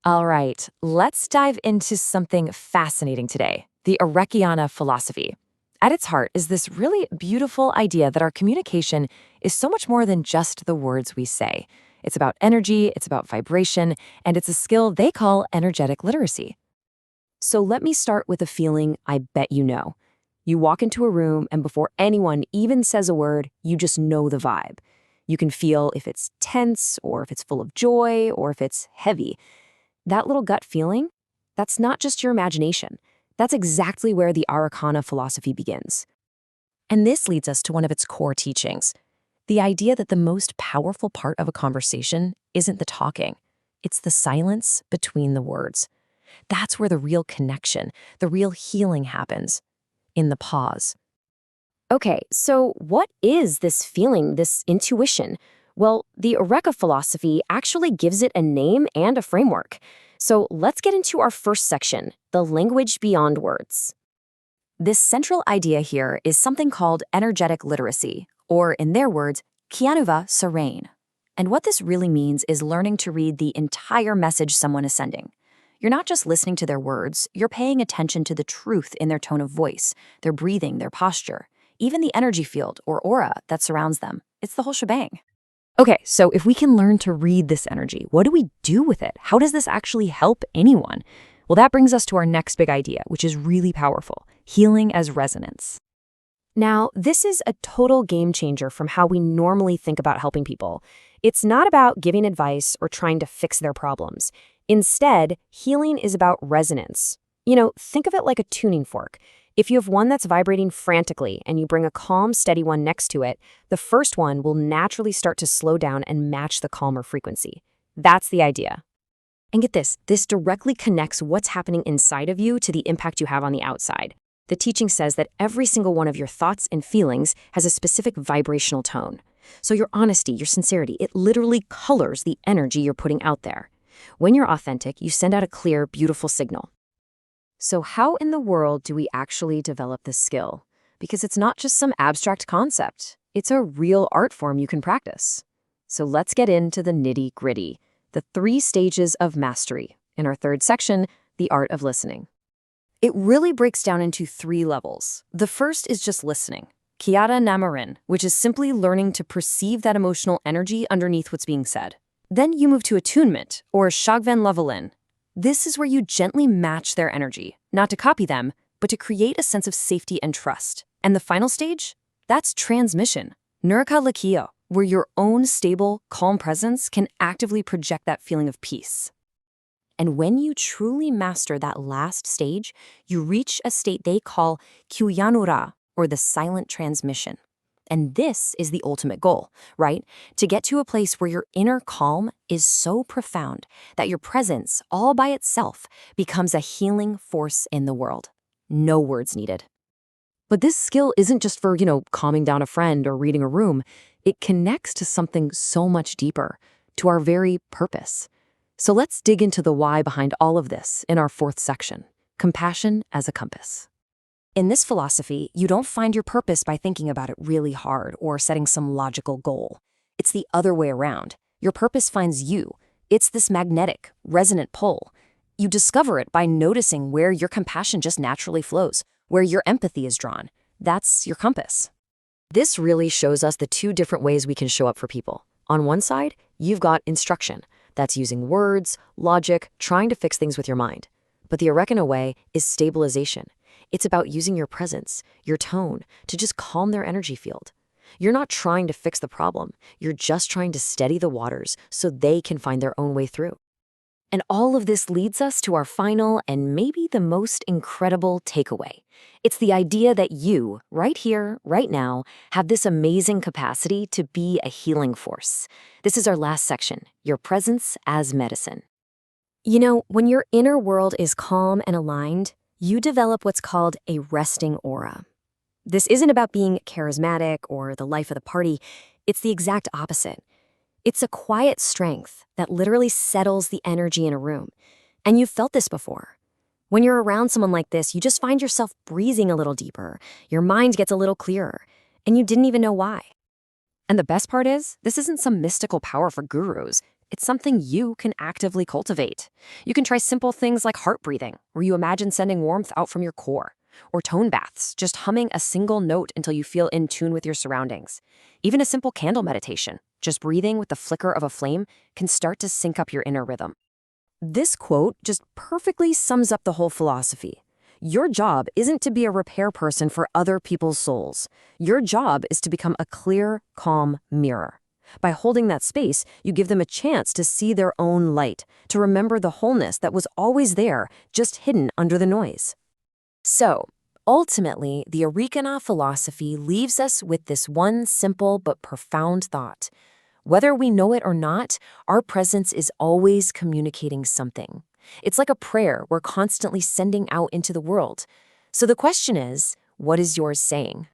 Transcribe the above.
All right, let's dive into something fascinating today, the Arreqiana philosophy. At its heart is this really beautiful idea that our communication is so much more than just the words we say. It's about energy, it's about vibration, and it's a skill they call energetic literacy. So let me start with a feeling I bet you know. You walk into a room, and before anyone even says a word, you just know the vibe. You can feel if it's tense, or if it's full of joy, or if it's heavy. That little gut feeling, that's not just your imagination. That's exactly where the Arreqqana philosophy begins. And this leads us to one of its core teachings, the idea that the most powerful part of a conversation isn't the talking, it's the silence between the words. That's where the real connection, the real healing happens, in the pause. Okay, so what is this feeling, this intuition? Well, the Arreqa philosophy actually gives it a name and a framework. So let's get into our first section, the language beyond words. This central idea here is something called energetic literacy, or in their words, kianuva serene. And what this really means is learning to read the entire message someone is sending. You're not just listening to their words, you're paying attention to the truth in their tone of voice, their breathing, their posture, even the energy field or aura that surrounds them. It's the whole shebang. Okay, so if we can learn to read this energy, what do we do with it? How does this actually help anyone? Well, that brings us to our next big idea, which is really powerful, healing as resonance. Now, this is a total game changer from how we normally think about helping people. It's not about giving advice or trying to fix their problems. Instead, healing is about resonance. Think of it like a tuning fork. If you have one that's vibrating frantically and you bring a calm, steady one next to it, the first one will naturally start to slow down and match the calmer frequency. That's the idea. And get this directly connects what's happening inside of you to the impact you have on the outside. The teaching says that every single one of your thoughts and feelings has a specific vibrational tone. So your honesty, your sincerity, it literally colors the energy you're putting out there. When you're authentic, you send out a clear, beautiful signal. So how in the world do we actually develop this skill? Because it's not just some abstract concept. It's a real art form you can practice. So let's get into the nitty-gritty, the 3 stages of mastery. In our third section, the art of listening. It really breaks down into 3 levels. The first is just listening, Kiara Namarin, which is simply learning to perceive that emotional energy underneath what's being said. Then you move to attunement, or Shagven Levelin. This is where you gently match their energy, not to copy them, but to create a sense of safety and trust. And the final stage? That's transmission, Nurka Lakio, where your own stable, calm presence can actively project that feeling of peace. And when you truly master that last stage, you reach a state they call Kuyanura, or the silent transmission. And this is the ultimate goal, right? To get to a place where your inner calm is so profound that your presence, all by itself, becomes a healing force in the world. No words needed. But this skill isn't just for, calming down a friend or reading a room. It connects to something so much deeper, to our very purpose. So let's dig into the why behind all of this in our 4th section, compassion as a compass. In this philosophy, you don't find your purpose by thinking about it really hard or setting some logical goal. It's the other way around. Your purpose finds you. It's this magnetic, resonant pull. You discover it by noticing where your compassion just naturally flows, where your empathy is drawn. That's your compass. This really shows us the 2 different ways we can show up for people. On one side, you've got instruction. That's using words, logic, trying to fix things with your mind. But the Arreqqana way is stabilization. It's about using your presence, your tone, to just calm their energy field. You're not trying to fix the problem. You're just trying to steady the waters so they can find their own way through. And all of this leads us to our final and maybe the most incredible takeaway. It's the idea that you, right here, right now, have this amazing capacity to be a healing force. This is our last section, your presence as medicine. When your inner world is calm and aligned, you develop what's called a resting aura. This isn't about being charismatic or the life of the party. It's the exact opposite. It's a quiet strength that literally settles the energy in a room. And you've felt this before. When you're around someone like this, you just find yourself breathing a little deeper. Your mind gets a little clearer, and you didn't even know why. And the best part is, this isn't some mystical power for gurus. It's something you can actively cultivate. You can try simple things like heart breathing, where you imagine sending warmth out from your core, or tone baths, just humming a single note until you feel in tune with your surroundings. Even a simple candle meditation, just breathing with the flicker of a flame, can start to sync up your inner rhythm. This quote just perfectly sums up the whole philosophy. Your job isn't to be a repair person for other people's souls. Your job is to become a clear, calm mirror. By holding that space, you give them a chance to see their own light, to remember the wholeness that was always there, just hidden under the noise. So, ultimately, the Arreqqana philosophy leaves us with this one simple but profound thought. Whether we know it or not, our presence is always communicating something. It's like a prayer we're constantly sending out into the world. So the question is, what is yours saying?